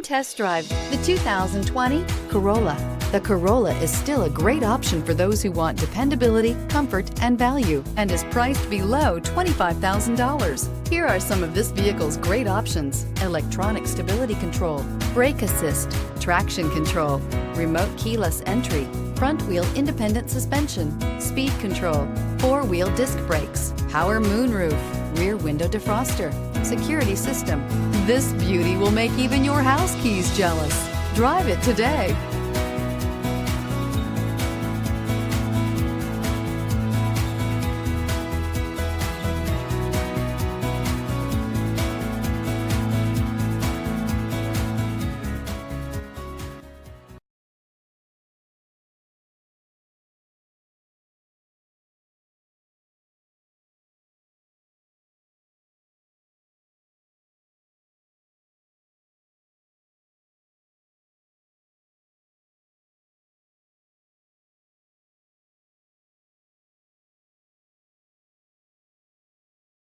Test drive the 2020 Corolla. The Corolla is still a great option for those who want dependability, comfort, and value, and is priced below $25,000. Here are some of this vehicle's great options: electronic stability control, brake assist, traction control, remote keyless entry, front wheel independent suspension, speed control, four-wheel disc brakes, power moonroof, rear window defroster, security system. This beauty will make even your house keys jealous. Drive it today.